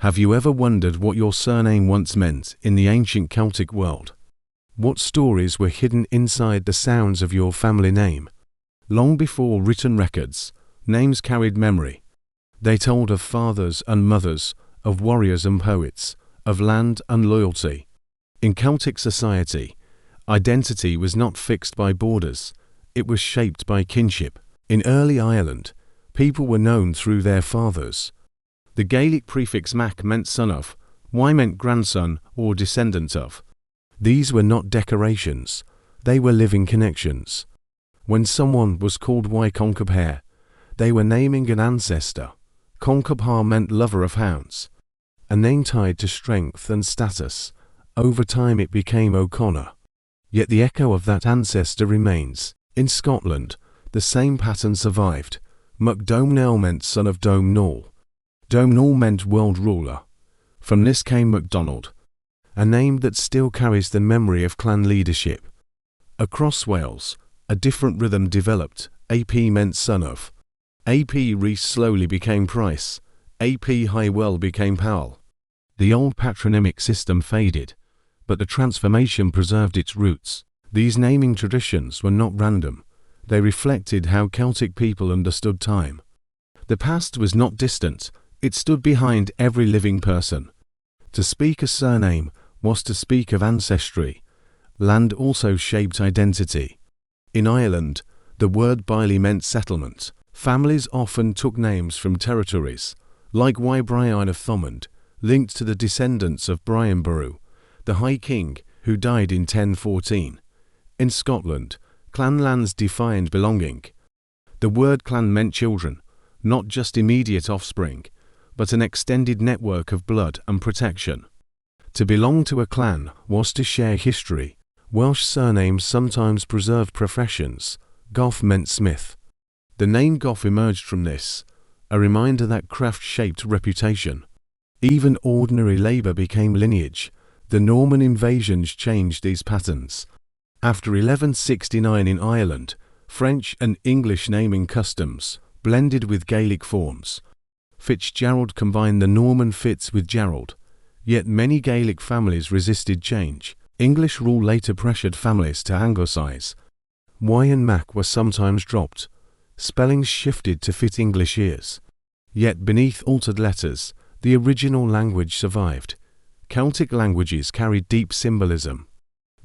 Have you ever wondered what your surname once meant in the ancient Celtic world? What stories were hidden inside the sounds of your family name? Long before written records, names carried memory. They told of fathers and mothers, of warriors and poets, of land and loyalty. In Celtic society, identity was not fixed by borders, it was shaped by kinship. In early Ireland, people were known through their fathers. The Gaelic prefix mac meant son of, y meant grandson or descendant of. These were not decorations, they were living connections. When someone was called y Concubhair, they were naming an ancestor. Concubhair meant lover of hounds, a name tied to strength and status. Over time it became O'Connor. Yet the echo of that ancestor remains. In Scotland, the same pattern survived. MacDomhnall meant son of Domhnall. Domhnall meant world ruler. From this came MacDonald, a name that still carries the memory of clan leadership. Across Wales, a different rhythm developed. AP meant son of. AP Rees slowly became Price. AP Highwell became Powell. The old patronymic system faded, but the transformation preserved its roots. These naming traditions were not random. They reflected how Celtic people understood time. The past was not distant, it stood behind every living person. To speak a surname was to speak of ancestry. Land also shaped identity. In Ireland, the word Bailey meant settlement. Families often took names from territories, like Y Brian of Thomond, linked to the descendants of Brian Boru, the High King, who died in 1014. In Scotland, clan lands defined belonging. The word clan meant children, not just immediate offspring, but an extended network of blood and protection. To belong to a clan was to share history. Welsh surnames sometimes preserved professions. Goff meant smith. The name Goff emerged from this, a reminder that craft shaped reputation. Even ordinary labour became lineage. The Norman invasions changed these patterns. After 1169 in Ireland, French and English naming customs blended with Gaelic forms. Fitzgerald combined the Norman Fitz with Gerald, yet many Gaelic families resisted change. English rule later pressured families to Anglicise. Y and Mac were sometimes dropped. Spellings shifted to fit English ears. Yet beneath altered letters, the original language survived. Celtic languages carried deep symbolism.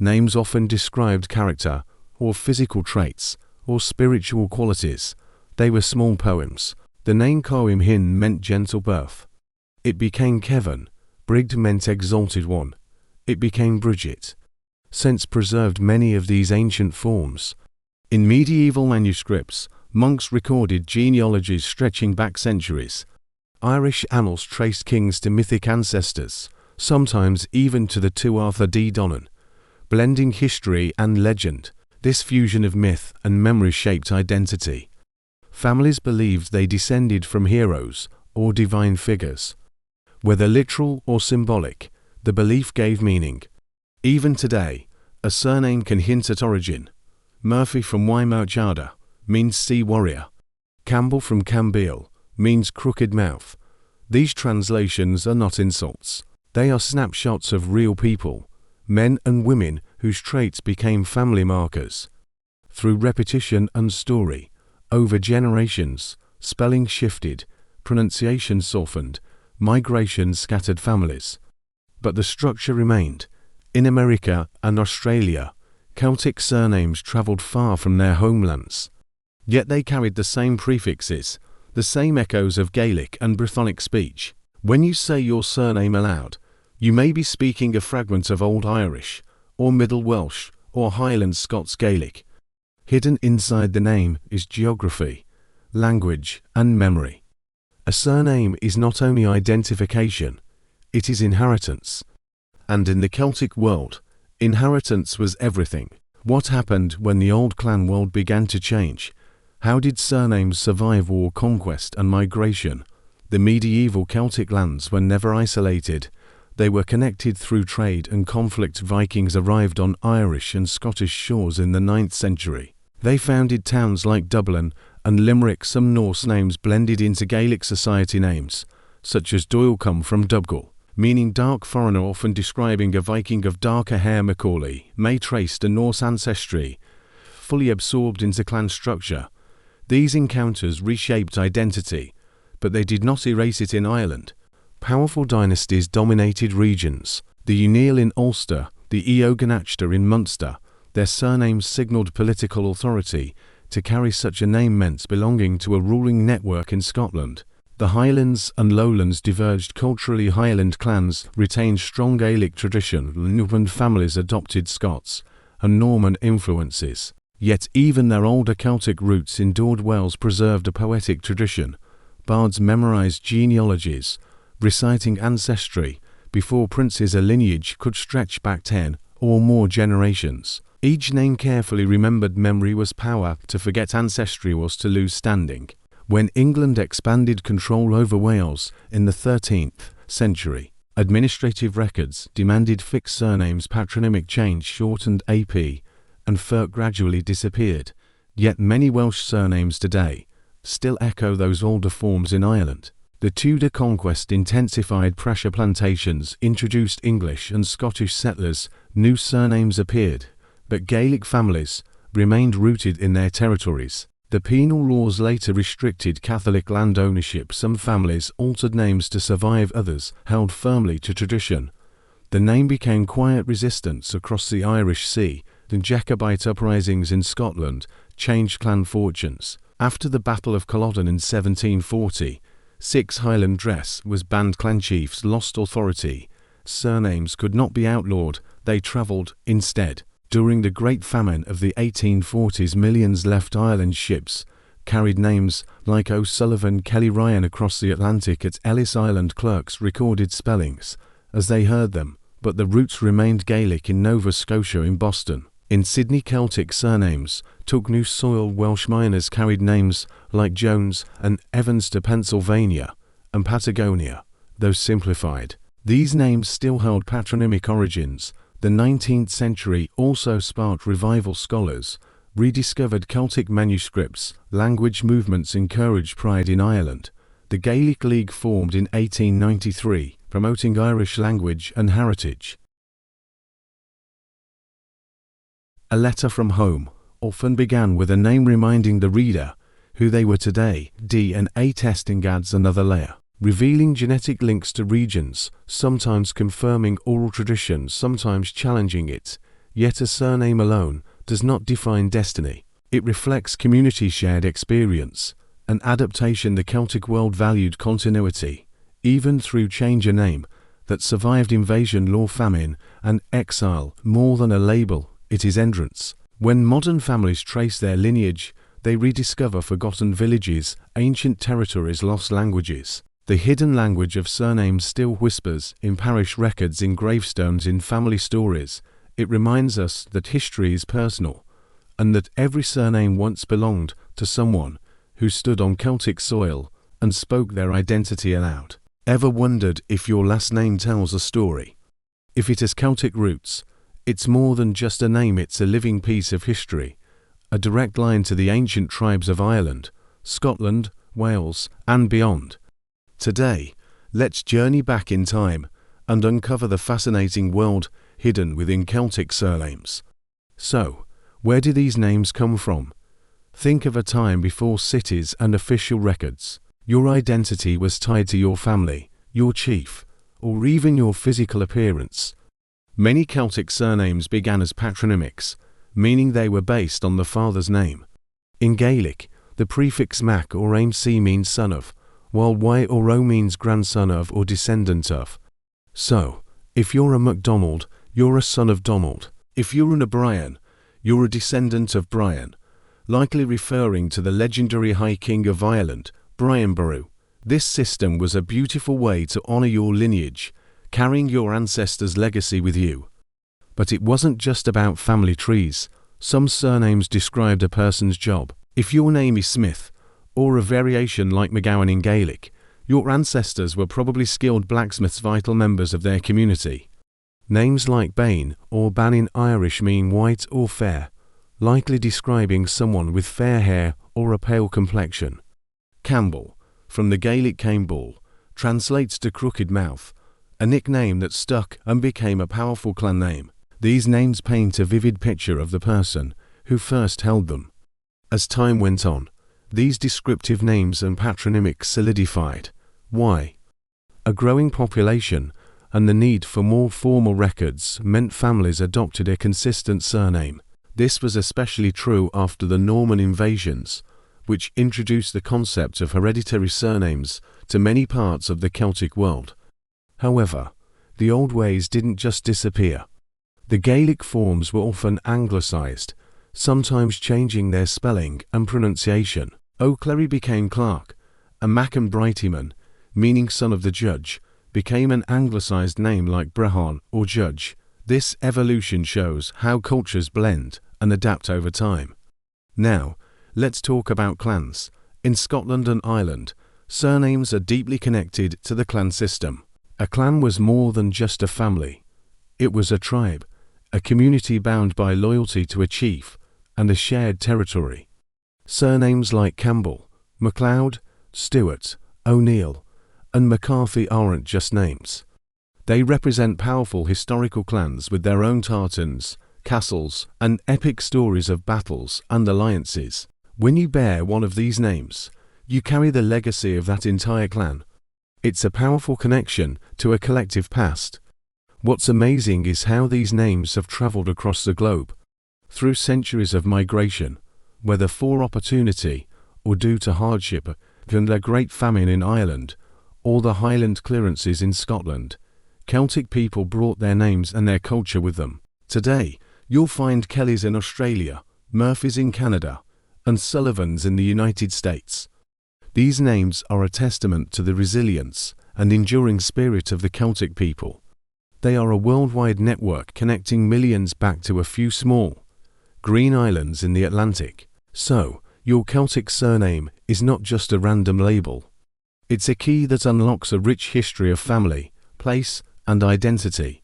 Names often described character, or physical traits, or spiritual qualities. They were small poems. The name Coim Hin meant gentle birth. It became Kevin. Brigd meant exalted one. It became Bridget. Sense preserved many of these ancient forms. In medieval manuscripts, monks recorded genealogies stretching back centuries. Irish annals traced kings to mythic ancestors, sometimes even to the Tuatha Dé Danann. Blending history and legend, this fusion of myth and memory shaped identity. Families believed they descended from heroes or divine figures. Whether literal or symbolic, the belief gave meaning. Even today, a surname can hint at origin. Murphy from Waimaochada means sea warrior. Campbell from Cambeal means crooked mouth. These translations are not insults. They are snapshots of real people, men and women whose traits became family markers. Through repetition and story, over generations, spelling shifted, pronunciation softened, migration scattered families. But the structure remained. In America and Australia, Celtic surnames travelled far from their homelands. Yet they carried the same prefixes, the same echoes of Gaelic and Brythonic speech. When you say your surname aloud, you may be speaking a fragment of Old Irish, or Middle Welsh, or Highland Scots Gaelic. Hidden inside the name is geography, language, and memory. A surname is not only identification, it is inheritance. And in the Celtic world, inheritance was everything. What happened when the old clan world began to change? How did surnames survive war, conquest, and migration? The medieval Celtic lands were never isolated. They were connected through trade and conflict. Vikings arrived on Irish and Scottish shores in the 9th century. They founded towns like Dublin and Limerick. Some Norse names blended into Gaelic society names. such as Doyle come from Dubgal, meaning dark foreigner, often describing a Viking of darker hair. Macaulay may trace the Norse ancestry, fully absorbed into clan structure. These encounters reshaped identity, but they did not erase it in Ireland. Powerful dynasties dominated regions. The Uneal in Ulster, the Eoganachta in Munster. Their surnames signalled political authority. To carry such a name meant belonging to a ruling network in Scotland. The Highlands and Lowlands diverged culturally. Highland clans retained strong Gaelic tradition, Northern families adopted Scots and Norman influences. Yet even their older Celtic roots endured. Wales preserved a poetic tradition. Bards memorized genealogies, reciting ancestry before princes. A lineage could stretch back 10 or more generations. Each name carefully remembered. Memory was power. To forget ancestry was to lose standing. When England expanded control over Wales in the 13th century, administrative records demanded fixed surnames. Patronymic change shortened AP and FERC gradually disappeared. Yet many Welsh surnames today still echo those older forms in Ireland. The Tudor conquest intensified pressure. Plantations introduced English and Scottish settlers. New surnames appeared, but Gaelic families remained rooted in their territories. The penal laws later restricted Catholic land ownership. Some families altered names to survive, others held firmly to tradition. The name became quiet resistance across the Irish Sea. The Jacobite uprisings in Scotland changed clan fortunes. After the Battle of Culloden in 1740, Highland dress was banned. Clan chiefs lost authority. Surnames could not be outlawed, they travelled instead. During the Great Famine of the 1840s, millions left Ireland. Ships carried names like O'Sullivan, Kelly, Ryan across the Atlantic. At Ellis Island, clerks recorded spellings as they heard them, but the roots remained Gaelic. In Nova Scotia, in Boston, in Sydney, Celtic surnames took new soil. Welsh miners carried names like Jones and Evans to Pennsylvania and Patagonia, though simplified. These names still held patronymic origins. The 19th century also sparked revival. Scholars rediscovered Celtic manuscripts. Language movements encouraged pride in Ireland. The Gaelic League formed in 1893, promoting Irish language and heritage. A letter from home often began with a name reminding the reader who they were. Today, DNA testing adds another layer, revealing genetic links to regions, sometimes confirming oral tradition, sometimes challenging it. Yet a surname alone does not define destiny. It reflects community shared experience and adaptation. The Celtic world valued continuity, even through change. A name that survived invasion, law, famine, and exile. More than a label, it is entrance. When modern families trace their lineage, they rediscover forgotten villages, ancient territories, lost languages. The hidden language of surnames still whispers in parish records, in gravestones, in family stories. It reminds us that history is personal, and that every surname once belonged to someone who stood on Celtic soil and spoke their identity aloud. Ever wondered if your last name tells a story? If it has Celtic roots, it's more than just a name, it's a living piece of history, a direct line to the ancient tribes of Ireland, Scotland, Wales, and beyond. Today, let's journey back in time and uncover the fascinating world hidden within Celtic surnames. So, where do these names come from? Think of a time before cities and official records. Your identity was tied to your family, your chief, or even your physical appearance. Many Celtic surnames began as patronymics, meaning they were based on the father's name. In Gaelic, the prefix mac or amc means son of, while y or o means grandson of or descendant of. So, if you're a MacDonald, you're a son of Donald. If you're an O'Brien, you're a descendant of Brian, likely referring to the legendary High King of Ireland, Brian Boru. This system was a beautiful way to honor your lineage, carrying your ancestors' legacy with you. But it wasn't just about family trees. Some surnames described a person's job. If your name is Smith, or a variation like McGowan in Gaelic, your ancestors were probably skilled blacksmiths, vital members of their community. Names like Bain or Ban in Irish mean white or fair, likely describing someone with fair hair or a pale complexion. Campbell, from the Gaelic Campbell, translates to crooked mouth, a nickname that stuck and became a powerful clan name. These names paint a vivid picture of the person who first held them. As time went on, these descriptive names and patronymics solidified. Why? A growing population and the need for more formal records meant families adopted a consistent surname. This was especially true after the Norman invasions, which introduced the concept of hereditary surnames to many parts of the Celtic world. However, the old ways didn't just disappear. The Gaelic forms were often anglicised, sometimes changing their spelling and pronunciation. O'Clery became Clark, and Machan Brightyman, meaning son of the judge, became an anglicised name like Brehon or Judge. This evolution shows how cultures blend and adapt over time. Now, let's talk about clans. In Scotland and Ireland, surnames are deeply connected to the clan system. A clan was more than just a family. It was a tribe, a community bound by loyalty to a chief and a shared territory. Surnames like Campbell, MacLeod, Stewart, O'Neill, and McCarthy aren't just names. They represent powerful historical clans with their own tartans, castles, and epic stories of battles and alliances. When you bear one of these names, you carry the legacy of that entire clan. It's a powerful connection to a collective past. What's amazing is how these names have traveled across the globe. Through centuries of migration, whether for opportunity or due to hardship, and the Great Famine in Ireland, or the Highland clearances in Scotland, Celtic people brought their names and their culture with them. Today, you'll find Kellys in Australia, Murphys in Canada, and Sullivans in the United States. These names are a testament to the resilience and enduring spirit of the Celtic people. They are a worldwide network connecting millions back to a few small, green islands in the Atlantic. So, your Celtic surname is not just a random label. It's a key that unlocks a rich history of family, place, and identity.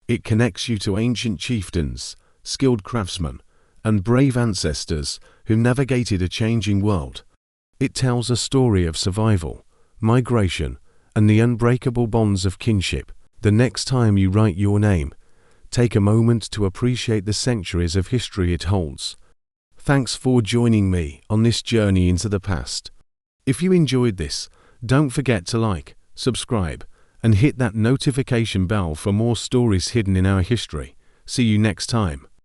It connects you to ancient chieftains, skilled craftsmen, and brave ancestors who navigated a changing world. It tells a story of survival, migration, and the unbreakable bonds of kinship. The next time you write your name, take a moment to appreciate the centuries of history it holds. Thanks for joining me on this journey into the past. If you enjoyed this, don't forget to like, subscribe, and hit that notification bell for more stories hidden in our history. See you next time.